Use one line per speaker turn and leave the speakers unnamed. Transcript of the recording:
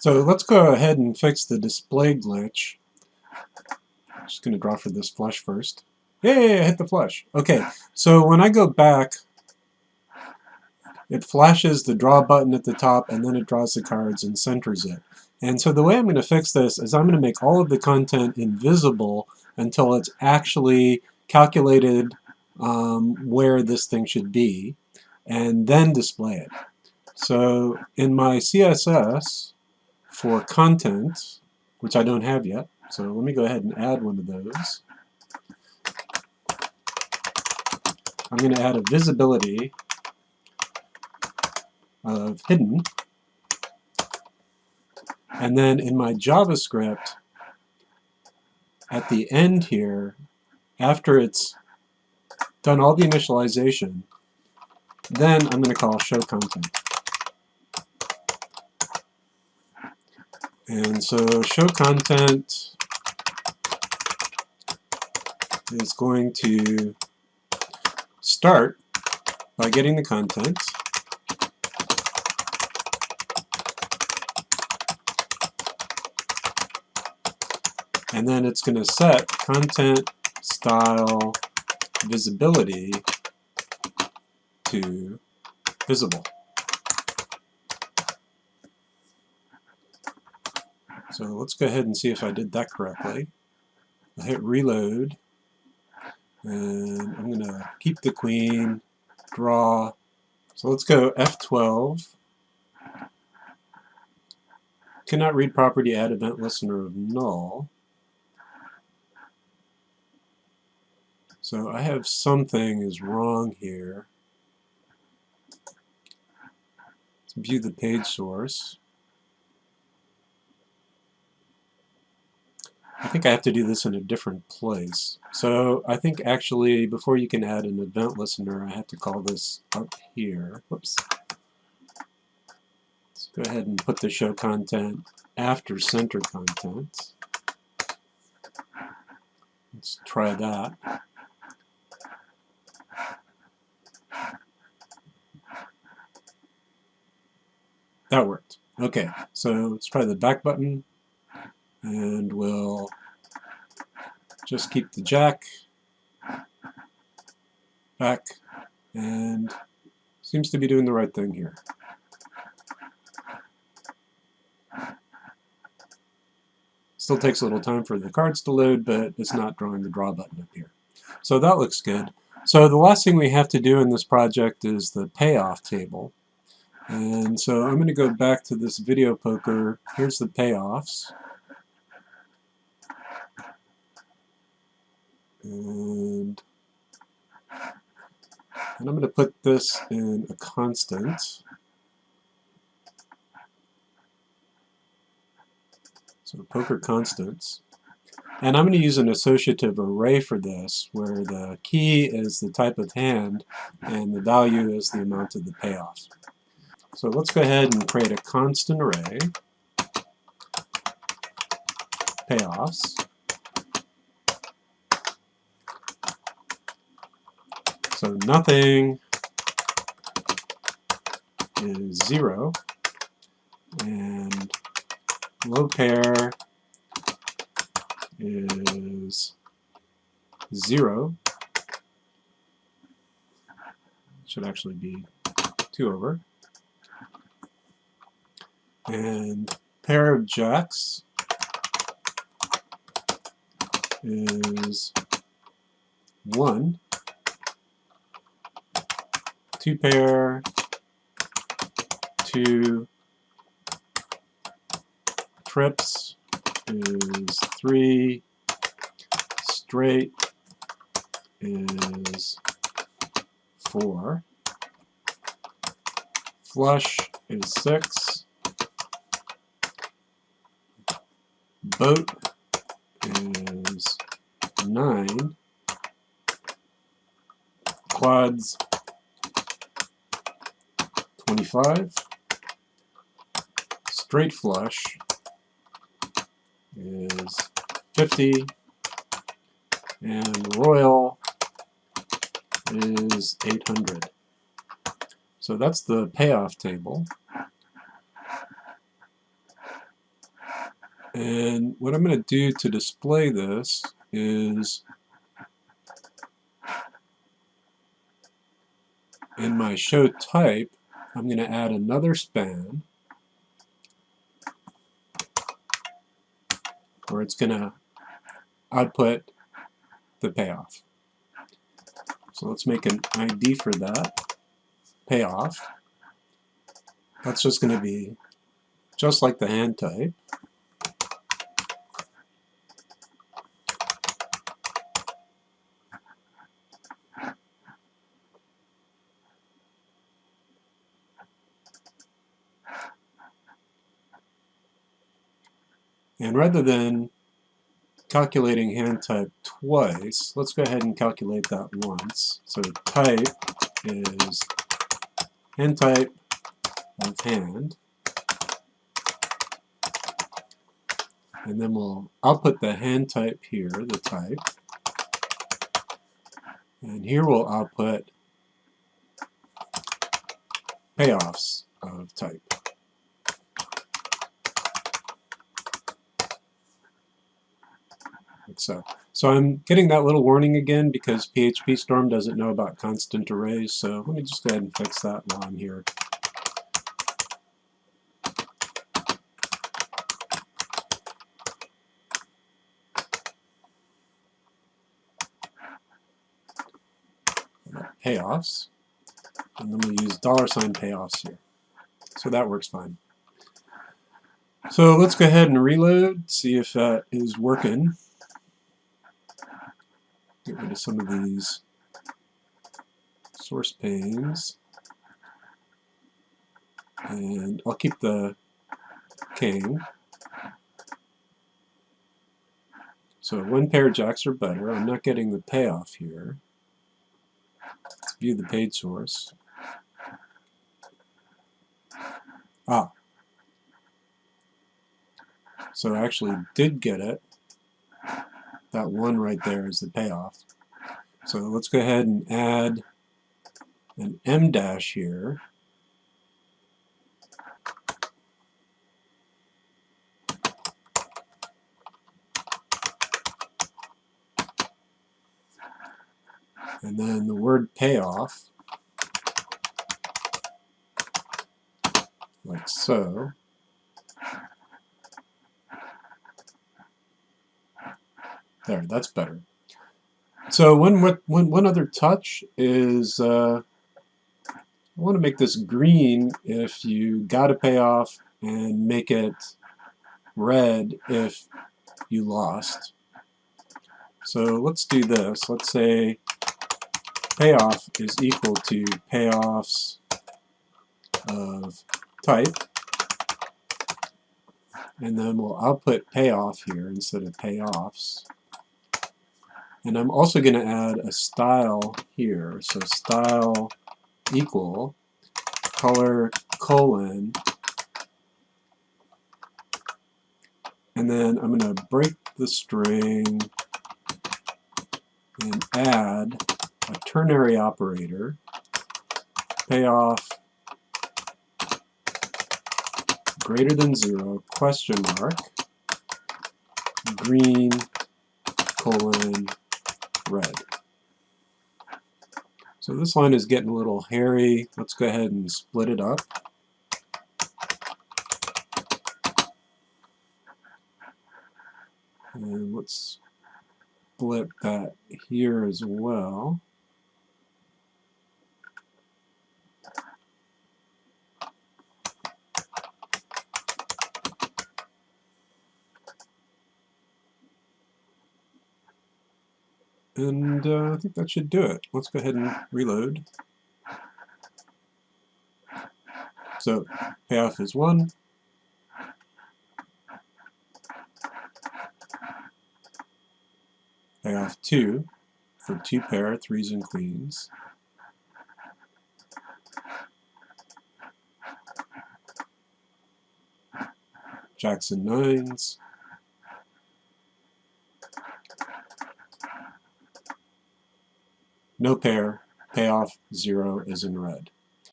So let's go ahead and fix the display glitch. I'm just going to draw for this flush first. Yay, I hit the flush. Okay, so when I go back, it flashes the draw button at the top and then it draws the cards and centers it. And so the way I'm going to fix this is I'm going to make all of the content invisible until it's actually calculated where this thing should be, and then display it. So in my CSS for content, which I don't have yet, so let me go ahead and add one of those. I'm going to add a visibility of hidden. And then in my JavaScript, at the end here, after it's done all the initialization, then I'm going to call show content. And so show content is going to start by getting the content, and then it's going to set content style visibility to visible. So let's go ahead and see if I did that correctly. I'll hit reload, and I'm going to keep the queen, draw. So let's go F12. Cannot read property add event listener of null. So I have something is wrong here. Let's view the page source. I think I have to do this in a different place. So I think actually before you can add an event listener, I have to call this up here. Whoops. Let's go ahead and put the show content after center content. Let's try that. That worked. Okay, so let's try the back button, and we'll just keep the jack back, and seems to be doing the right thing here. Still takes a little time for the cards to load, but it's not drawing the draw button up here. So that looks good. So the last thing we have to do in this project is the payoff table. And so I'm going to go back to this video poker. Here's the payoffs. And I'm going to put this in a constant. So poker constants. And I'm going to use an associative array for this, where the key is the type of hand and the value is the amount of the payoffs. So let's go ahead and create a constant array, payoffs. So nothing is 0, and low pair is 0. Should actually be 2 over. And pair of jacks is 1. 2 pair, 2. Trips is 3. Straight is 4. Flush is 6. Boat is 9. Quads 25. Straight flush is 50. And royal is 800. So that's the payoff table. And what I'm going to do to display this is in my show type, I'm going to add another span where it's going to output the payoff. So let's make an ID for that, payoff. That's just going to be just like the hand type. And rather than calculating hand type twice, let's go ahead and calculate that once. So type is hand type of hand. And then we'll output the hand type here, the type. And here we'll output payoffs of type. Like so. So I'm getting that little warning again because PHP Storm doesn't know about constant arrays. So let me just go ahead and fix that while I'm here. Payoffs, and then we'll use $payoffs here. So that works fine. So let's go ahead and reload, see if that is working. Get rid of some of these source panes. And I'll keep the king. So one pair jacks are better. I'm not getting the payoff here. Let's view the page source. Ah. So I actually did get it. That one right there is the payoff. So let's go ahead and add an M dash here. And then the word payoff, like so. There, that's better. So one other touch is I want to make this green if you got a payoff and make it red if you lost. So let's do this. Let's say payoff is equal to payoffs of type, and then we'll output payoff here instead of payoffs. And I'm also going to add a style here. So style equal color colon, and then I'm going to break the string and add a ternary operator, payoff greater than 0, question mark, green, colon, red. So this line is getting a little hairy. Let's go ahead and split it up. And let's split that here as well. And I think that should do it. Let's go ahead and reload. So payoff is 1. Payoff 2 for 2 pair, 3s and queens. Jacks and 9s. No pair, payoff 0 is in red.